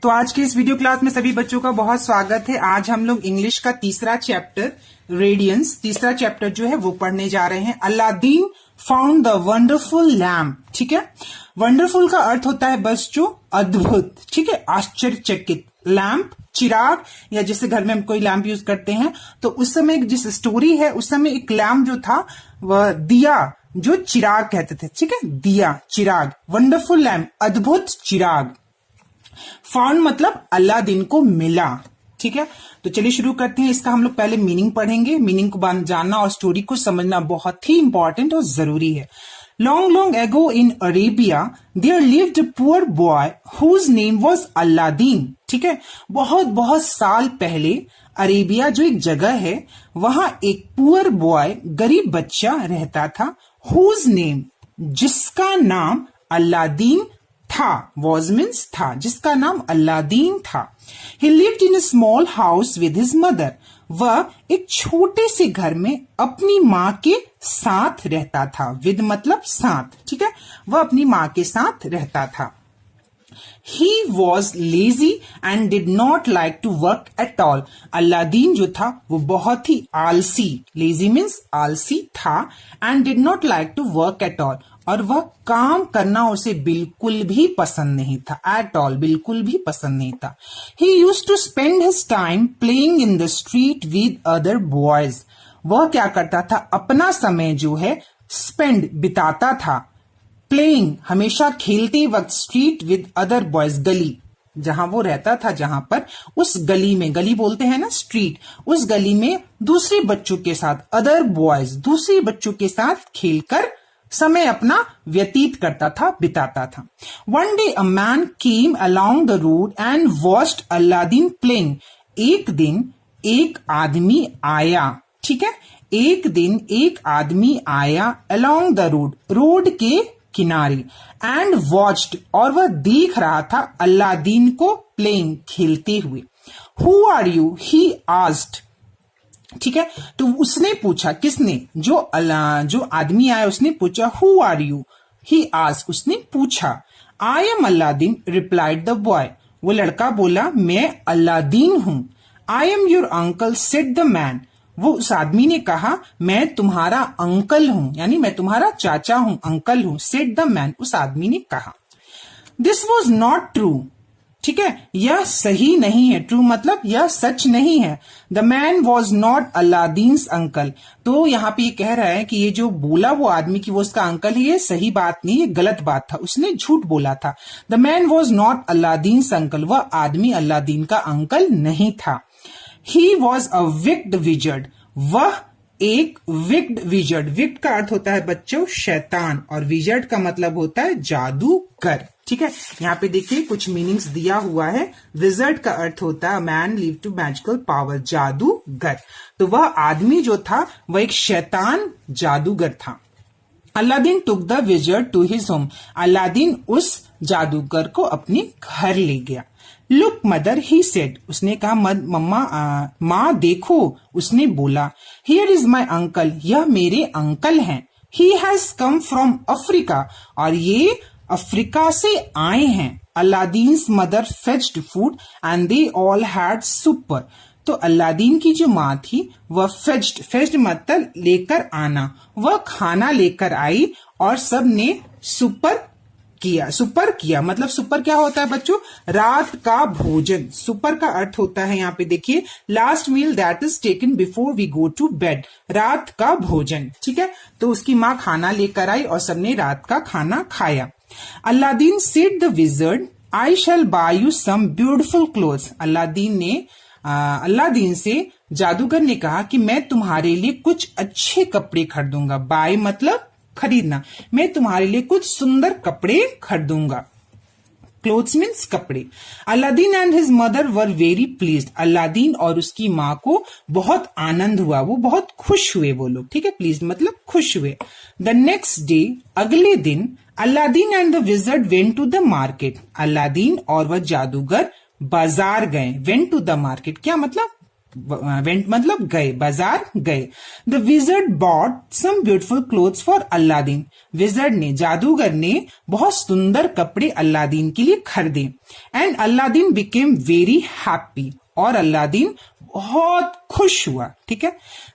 तो आज के इस वीडियो क्लास में सभी बच्चों का बहुत स्वागत है। आज हम लोग इंग्लिश का तीसरा चैप्टर रेडियंस, तीसरा चैप्टर जो है वो पढ़ने जा रहे हैं। Aladdin found the wonderful lamp. ठीक है, वंडरफुल का अर्थ होता है बस जो अद्भुत, ठीक है, आश्चर्यचकित। लैम्प चिराग, या जैसे घर में हम कोई लैम्प यूज करते हैं तो उस समय जिस स्टोरी है उस समय एक लैम्प जो था वह दिया जो चिराग कहते थे। ठीक है, दिया चिराग, वंडरफुल लैम्प अद्भुत चिराग। फाउंड मतलब अलादीन को मिला। ठीक है, तो चलिए शुरू करते हैं। इसका हम लोग पहले मीनिंग पढ़ेंगे। मीनिंग को जानना और स्टोरी को समझना बहुत ही इंपॉर्टेंट और जरूरी है। Long long ago in Arabia there lived a poor boy whose name was Aladdin. ठीक है, बहुत बहुत साल पहले अरेबिया जो एक जगह है वहां एक पुअर बॉय, गरीब बच्चा रहता था। हुज नेम, जिसका नाम अलादीन था। वॉज मीन्स था, जिसका नाम अलादीन था। ही lived in a small house with his mother. वह एक छोटे से घर में अपनी माँ के साथ रहता था। विद मतलब साथ। ठीक है, वह अपनी माँ के साथ रहता था। He was lazy and did not like to work at all. Aladdin जो था वो बहुत ही आलसी, lazy means आलसी था, and did not like to work at all. और वह काम करना उसे बिल्कुल भी पसंद नहीं था। At all, बिल्कुल भी पसंद नहीं था। He used to spend his time playing in the street with other boys. वह क्या करता था, अपना समय जो है spend बिताता था, प्लेइंग हमेशा खेलते वक्त, स्ट्रीट विद अदर बॉयज, गली जहां वो रहता था, जहां पर उस गली में, गली बोलते हैं ना स्ट्रीट, उस गली में दूसरे बच्चों के साथ, अदर बॉयज दूसरे बच्चों के साथ खेलकर समय अपना व्यतीत करता था, बिताता था। One day a man came along the road and watched Aladdin playing. एक दिन एक आदमी आया। ठीक है, एक दिन एक आदमी आया अलोंग द रोड, रोड के किनारे, एंड वॉच्ड और वह देख रहा था अलादीन को प्लेइंग खेलते हुए। Who are you, he asked. ठीक है, तो उसने पूछा, किसने, जो आदमी आया उसने पूछा, who are you, he asked, उसने पूछा। I am Aladdin replied the boy. वो लड़का बोला, मैं अलादीन हूं। I am your uncle said the man. वो उस आदमी ने कहा, मैं तुम्हारा अंकल हूं, यानी मैं तुम्हारा चाचा हूं, अंकल हूं। सेड द मैन, उस आदमी ने कहा। This was not true. ठीक है, यह सही नहीं है। ट्रू मतलब यह सच नहीं है। The man was not Aladdin's uncle. तो यहाँ पे ये कह रहा है कि ये जो बोला वो आदमी की वो उसका अंकल है, ये सही बात नहीं, ये गलत बात था, उसने झूठ बोला था। The man was not Aladdin's uncle, वह आदमी अलादीन का अंकल नहीं था। He was a wicked wizard. वह एक विक्ड विजर्ड। विक्ड का अर्थ होता है बच्चों शैतान, और विजर्ड का मतलब होता है जादूगर। ठीक है, यहाँ पे देखिए कुछ मीनिंग्स दिया हुआ है। विजर्ड का अर्थ होता है man live to magical power, जादूगर। तो वह आदमी जो था वह एक शैतान जादूगर था। Aladdin took the wizard to his home. Aladdin उस जादूगर को अपने घर ले गया। लुक मदर, ही सेड, उसने कहा मम्मा, माँ देखो, उसने बोला। हियर इज माई अंकल, यह मेरे अंकल हैं। He has come from Africa, और ये अफ्रीका से आए हैं। Aladdin's mother fetched food and they all had supper. तो अलादीन की जो माँ थी वह फेच्ड मतलब लेकर आना, वह खाना लेकर आई और सब ने सुपर किया मतलब सुपर क्या होता है बच्चों, रात का भोजन। सुपर का अर्थ होता है यहाँ पे देखिए last meal that is taken before we go to bed, रात का भोजन। ठीक है, तो उसकी माँ खाना लेकर आई और सबने रात का खाना खाया। Aladdin said the wizard, I shall buy you some beautiful clothes. Aladdin से जादूगर ने कहा कि मैं तुम्हारे लिए कुछ अच्छे कपड़े खरीदूंगा। बाय मतलब खरीदना, मैं तुम्हारे लिए कुछ सुंदर कपड़े खरीदूंगा। क्लोथ्स मीन्स कपड़े। Aladdin and his mother were very pleased. Aladdin और उसकी माँ को बहुत आनंद हुआ, वो बहुत खुश हुए वो लोग। ठीक है, प्लीज्ड मतलब खुश हुए। द नेक्स्ट डे, अगले दिन, Aladdin and the wizard went to the market. Aladdin और वह जादूगर बाजार गए। वेंट टू द मार्केट क्या मतलब वेंट मतलब गए, बाजार गए। The wizard bought some beautiful clothes for Aladdin. Wizard ने, जादूगर ने बहुत सुंदर कपड़े अलादीन के लिए खरीदे। And Aladdin became very happy, और अलादीन बहुत खुश हुआ। ठीक है।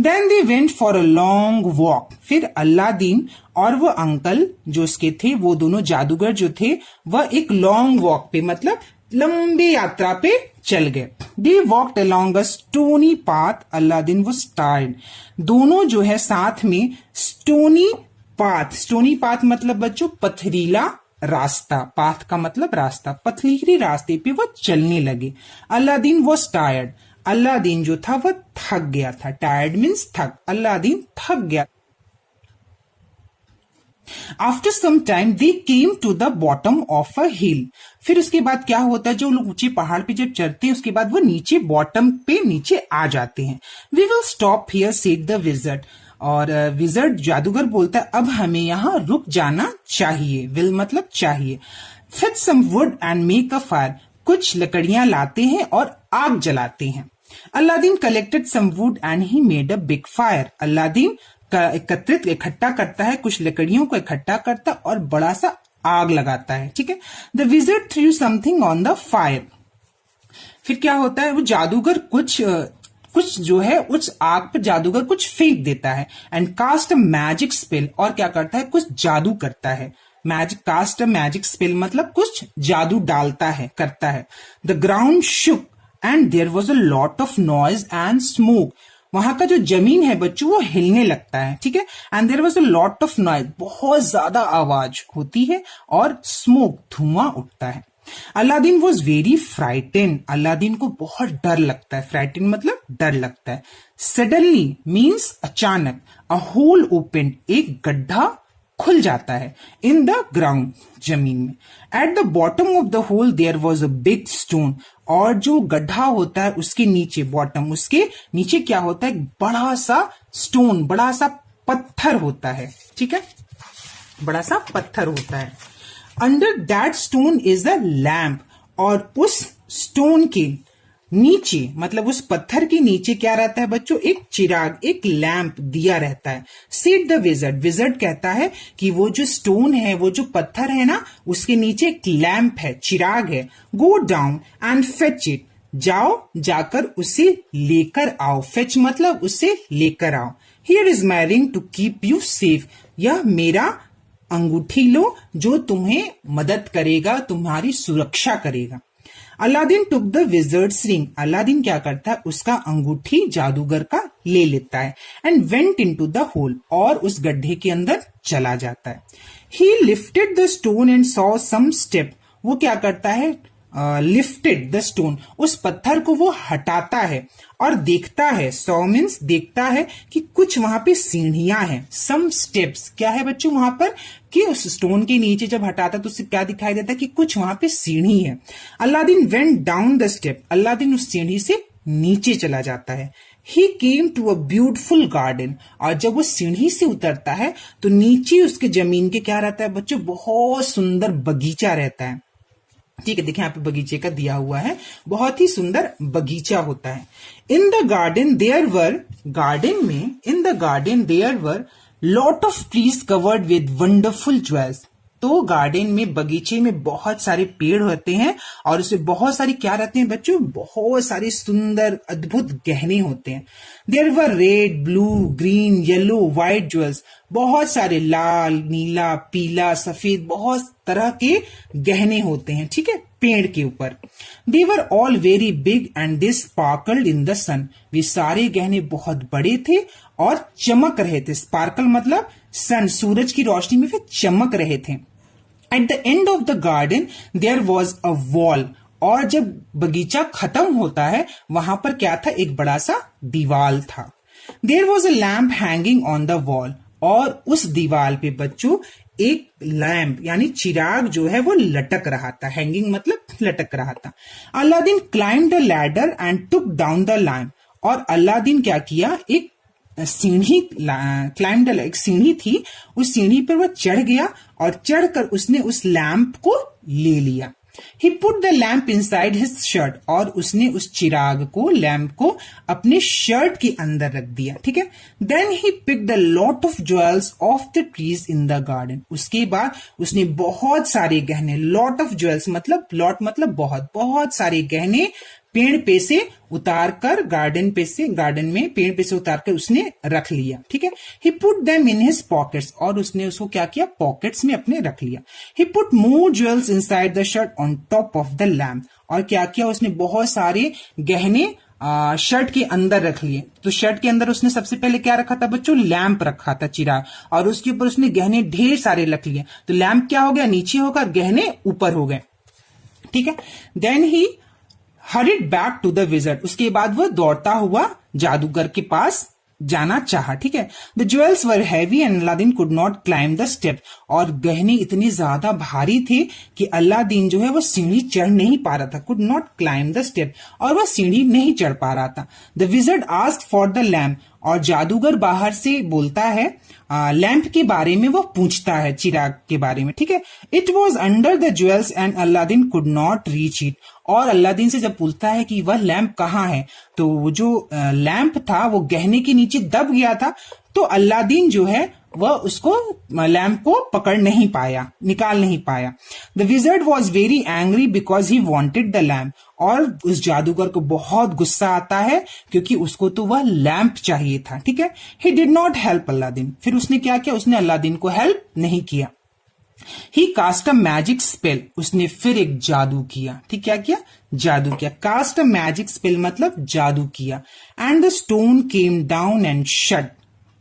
Then they went for a long walk. फिर अलादीन और वो अंकल जो उसके थे, वो दोनों जादूगर जो थे, वह एक लॉन्ग वॉक पे मतलब लंबी यात्रा पे चल गए। They walked along a stony path. Aladdin was tired. दोनों जो है साथ में स्टोनी पाथ, स्टोनी पाथ मतलब बच्चों पथरीला रास्ता, पाथ का मतलब रास्ता, पथरीले रास्ते पे वो चलने लगे। Aladdin was tired. अलादीन जो था वह थक गया था। टायर्ड मीन्स थक, अलादीन थक गया। After some time they came to the bottom of a hill. फिर उसके बाद क्या होता है, जो लोग ऊंचे पहाड़ पे जब चढ़ते हैं उसके बाद वो नीचे बॉटम पे नीचे आ जाते हैं। We will stop here said the wizard. और विजर्ड जादूगर बोलता है अब हमें यहाँ रुक जाना चाहिए। विल मतलब चाहिए। Fetch some wood and make a fire. कुछ लकड़ियां लाते हैं और आग जलाते हैं। Aladdin collected some wood and he made a big fire. Aladdin इकट्ठा करता है, कुछ लकड़ियों को इकट्ठा करता और बड़ा सा आग लगाता है। ठीक है। The wizard through something on the fire. फिर क्या होता है, वो जादूगर कुछ जो है उस आग पर जादूगर कुछ फेंक देता है। And cast a magic spell. और क्या करता है, कुछ जादू करता है। Magic, cast a magic spell मतलब कुछ जादू डालता है, करता है। The ground shook and there was a lot of noise and smoke. वहां का जो जमीन है बच्चों वो हिलने लगता है। ठीक है। And there was a lot of noise, बहुत ज्यादा आवाज होती है, और स्मोक, धुआं उठता है। Aladdin was very frighten. Aladdin को बहुत डर लगता है। फ्राइटेन मतलब डर लगता है। सडनली मीन्स अचानक। अ होल ओपन, एक गड्ढा खुल जाता है। इन द ग्राउंड, जमीन में। At the bottom of the hole there was a big stone. और जो गड्ढा होता है उसके नीचे, बॉटम, उसके नीचे क्या होता है, बड़ा सा स्टोन, बड़ा सा पत्थर होता है। ठीक है, बड़ा सा पत्थर होता है। Under that stone is a lamp. और उस स्टोन के नीचे मतलब उस पत्थर के नीचे क्या रहता है बच्चों, एक चिराग, एक लैंप, दिया रहता है। Said the wizard. विजर्ड कहता है कि वो जो स्टोन है, वो जो पत्थर है ना, उसके नीचे एक लैंप है, चिराग है। Go down and fetch it. जाओ, जाकर उसे लेकर आओ। फेच मतलब उसे लेकर आओ। Here is my ring to keep you safe. यह मेरा अंगूठी लो जो तुम्हें मदद करेगा, तुम्हारी सुरक्षा करेगा। Aladdin took the wizards ring. Aladdin क्या करता है, उसका अंगूठी जादूगर का ले लेता है। And went into the hole, और उस गड्ढे के अंदर चला जाता है। He lifted the stone and saw some step. वो क्या करता है, लिफ्टेड द स्टोन, उस पत्थर को वो हटाता है और देखता है, सॉ मीन्स देखता है कि कुछ वहां पे सीढ़ियां हैं। सम स्टेप्स क्या है बच्चों वहां पर, कि उस स्टोन के नीचे जब हटाता तो उससे क्या दिखाई देता है कि कुछ वहां पे सीढ़ी है। Aladdin went down the step. Aladdin उस सीढ़ी से नीचे चला जाता है। He came to a beautiful garden. और जब वो सीढ़ी से उतरता है तो नीचे उसके जमीन के क्या रहता है बच्चों, बहुत सुंदर बगीचा रहता है। ठीक है, देखिए यहाँ पे बगीचे का दिया हुआ है, बहुत ही सुंदर बगीचा होता है। In the garden there were, garden में, in the garden there were lot of trees covered with wonderful jewels. तो गार्डन में, बगीचे में बहुत सारे पेड़ होते हैं और उसमें बहुत सारी क्या रहते हैं बच्चों, बहुत सारे सुंदर अद्भुत गहने होते हैं। There were red, blue, green, yellow, white jewels. बहुत सारे लाल, नीला, पीला, सफेद, बहुत तरह के गहने होते हैं। ठीक है, पेड़ के ऊपर। They were all very big and they sparkled in the sun. वे सारे गहने बहुत बड़े थे और चमक रहे थे। स्पार्कल मतलब सन, सूरज की रोशनी में वे चमक रहे थे। At the end of the garden there was a wall. और जब बगीचा खत्म होता है वहां पर क्या था, एक बड़ा सा दीवाल था। There was a lamp hanging on the wall. और उस दीवाल पे बच्चों एक लैम्प यानी चिराग जो है वो लटक रहा था। हैंगिंग मतलब लटक रहा था। Aladdin climbed the ladder and took down the lamp. और अलादीन क्या किया, एक सीढ़ी, क्लाइम्ड, एक सीढ़ी थी, उस सीढ़ी पर वह चढ़ गया और चढ़कर उसने उस लैंप को ले लिया। He put the lamp inside his shirt, और उसने उस चिराग को, लैंप को अपने शर्ट के अंदर रख दिया, ठीक है। Then he picked a lot of jewels off the trees in the garden. उसके बाद उसने बहुत सारे गहने, lot of jewels मतलब lot मतलब बहुत सारे गहने पेड़ पे से उतार कर, गार्डन में पेड़ पे से उतार कर उसने रख लिया, ठीक है। He put them in his pockets, और उसने उसको क्या किया, पॉकेट्स में अपने रख लिया। He put more jewels inside the shirt on top of the lamp, और क्या किया, उसने बहुत सारे गहने शर्ट के अंदर रख लिए। तो शर्ट के अंदर उसने सबसे पहले क्या रखा था बच्चों, लैंप रखा था, चिराग, और उसके ऊपर उसने गहने ढेर सारे रख लिए। तो लैंप क्या हो गया, नीचे होगा, गहने ऊपर हो गए, ठीक है। Then he hurried back to the wizard, उसके बाद वह दौड़ता हुआ जादूगर के पास जाना चाहा, ठीक है। The jewels were heavy and Aladdin could not climb the step, और गहने इतने ज्यादा भारी थे कि अलादीन जो है वो सीढ़ी चढ़ नहीं पा रहा था, could not climb the step, और वह सीढ़ी नहीं चढ़ पा रहा था। The wizard asked for the lamp, और जादूगर बाहर से बोलता है, लैंप के बारे में वो पूछता है, चिराग के बारे में, ठीक है। It was under the jewels and Aladdin could not reach it, और अलादीन से जब पूछता है कि वह लैंप कहाँ है, तो वो जो लैंप था वो गहने के नीचे दब गया था, तो अलादीन जो है वह उसको, लैंप को पकड़ नहीं पाया, निकाल नहीं पाया। The wizard was very angry because he wanted the lamp, और उस जादूगर को बहुत गुस्सा आता है क्योंकि उसको तो वह लैंप चाहिए था, ठीक है। He did not help Aladdin, फिर उसने क्या किया, उसने अलादीन को हेल्प नहीं किया। ही कास्ट अ मैजिक स्पेल, उसने फिर एक जादू किया, ठीक, क्या किया, जादू किया। कास्ट अ मैजिक स्पेल मतलब जादू किया। And the stone came down and shut,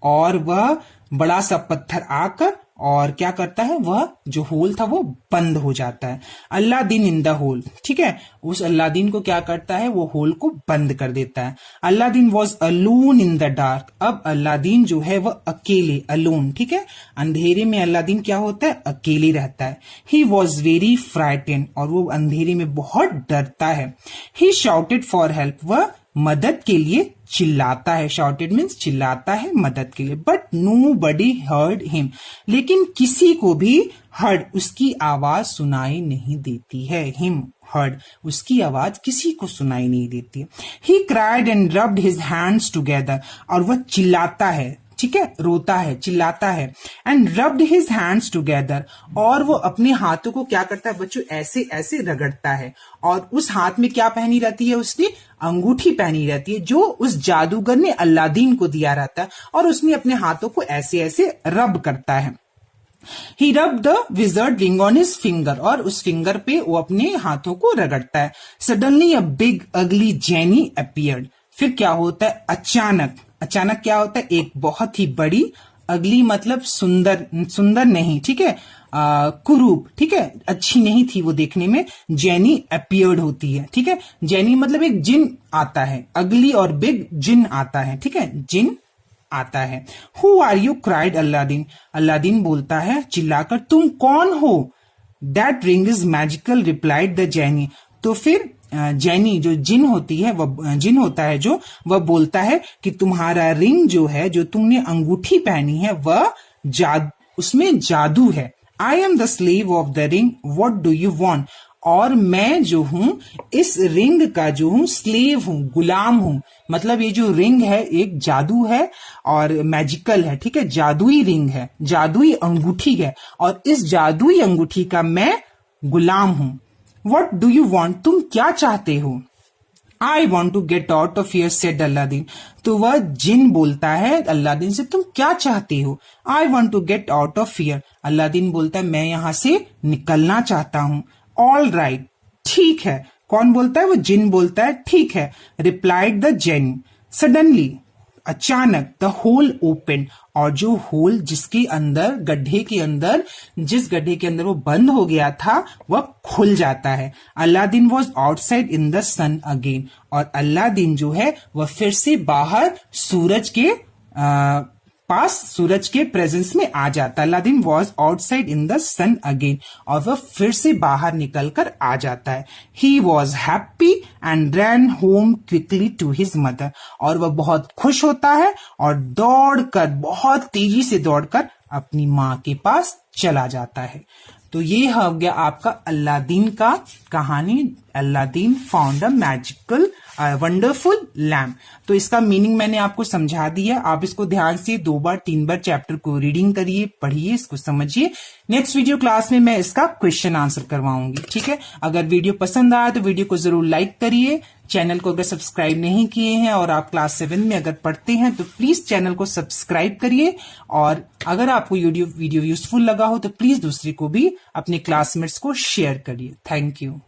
और वह बड़ा सा पत्थर आकर और क्या करता है, वह जो होल था वो बंद हो जाता है। अलादीन इन द होल, ठीक है, उस अलादीन को क्या करता है, वो होल को बंद कर देता है। Aladdin was alone in the dark, अब अलादीन जो है वह अकेले, अलोन, ठीक है, अंधेरे में अलादीन क्या होता है, अकेले रहता है। ही वॉज वेरी फ्राइटेन, और वो अंधेरे में बहुत डरता है। ही शाउटेड फॉर हेल्प, वह मदद के लिए चिल्लाता है, शाउटेड मीन्स चिल्लाता है मदद के लिए। But nobody heard him, लेकिन किसी को भी हर्ड, उसकी आवाज सुनाई नहीं देती है। हिम हर्ड, उसकी आवाज किसी को सुनाई नहीं देती है। He cried and rubbed his hands together, और वह चिल्लाता है, ठीक है, रोता है, चिल्लाता है। And rubbed his hands together, और वो अपने हाथों को क्या करता है बच्चों, ऐसे ऐसे रगड़ता है। और उस हाथ में क्या पहनी रहती है, उसने अंगूठी पहनी रहती है जो उस जादूगर ने अलादीन को दिया रहता है, और उसने अपने हाथों को ऐसे ऐसे रब करता है। He rubbed the wizard ring on his finger, और उस फिंगर पे वो अपने हाथों को रगड़ता है। Suddenly a big ugly genie appeared, फिर क्या होता है, अचानक क्या होता है, एक बहुत ही बड़ी, अगली मतलब सुंदर नहीं, ठीक है, कुरूप, ठीक है, अच्छी नहीं थी वो देखने में। जेनी अपीयर्ड होती है, ठीक है, जेनी मतलब एक जिन आता है, अगली और बिग जिन आता है, ठीक है, जिन आता है। Who are you, cried Aladdin, Aladdin बोलता है चिल्लाकर, तुम कौन हो। That ring is magical, replied the genie, तो फिर जेनी जो जिन होती है, वह जिन होता है जो, वह बोलता है कि तुम्हारा रिंग जो है, जो तुमने अंगूठी पहनी है, वह उसमें जादू है। I am the slave of the ring, what do you want, और मैं जो हूं इस रिंग का जो हूं स्लेव हूं, गुलाम हूं। मतलब ये जो रिंग है एक जादू है और मैजिकल है, ठीक है, जादुई रिंग है, जादुई अंगूठी है, और इस जादुई अंगूठी का मैं गुलाम हूं। What do you want, तुम क्या चाहते हो। I want to get out of here, said Aladdin, तो वह जिन बोलता है अलादीन से, तुम क्या चाहते हो। I want to get out of here, Aladdin बोलता है मैं यहां से निकलना चाहता हूं। All right, ठीक है, कौन बोलता है, वो जिन बोलता है, ठीक है, replied the jinn. Suddenly, अचानक, द होल ओपन, और जो होल जिसके अंदर, गड्ढे के अंदर, जिस गड्ढे के अंदर वो बंद हो गया था वह खुल जाता है। Aladdin was outside in the sun again, और अलादीन जो है वह फिर से बाहर सूरज के पास, सूरज के प्रेजेंस में आ जाता है। Aladdin was outside in the sun again, और वह फिर से बाहर निकलकर आ जाता है। He was happy and ran home quickly to his mother, और वह बहुत खुश होता है और दौड़कर, बहुत तेजी से दौड़कर अपनी माँ के पास चला जाता है। तो ये हो गया आपका अलादीन का कहानी। Aladdin found a magical wonderful lamp. तो इसका मीनिंग मैंने आपको समझा दिया। आप इसको ध्यान से 2 बार 3 बार चैप्टर को रीडिंग करिए, पढ़िए, इसको समझिए। नेक्स्ट वीडियो क्लास में मैं इसका क्वेश्चन आंसर करवाऊंगी, ठीक है। अगर वीडियो पसंद आया तो वीडियो को जरूर लाइक करिए। चैनल को अगर सब्सक्राइब नहीं किए हैं और आप क्लास 7 में अगर पढ़ते हैं तो प्लीज चैनल को सब्सक्राइब करिए। और अगर आपको वीडियो यूजफुल लगा हो तो प्लीज दूसरे को भी, अपने क्लासमेट्स को शेयर करिए। Thank you.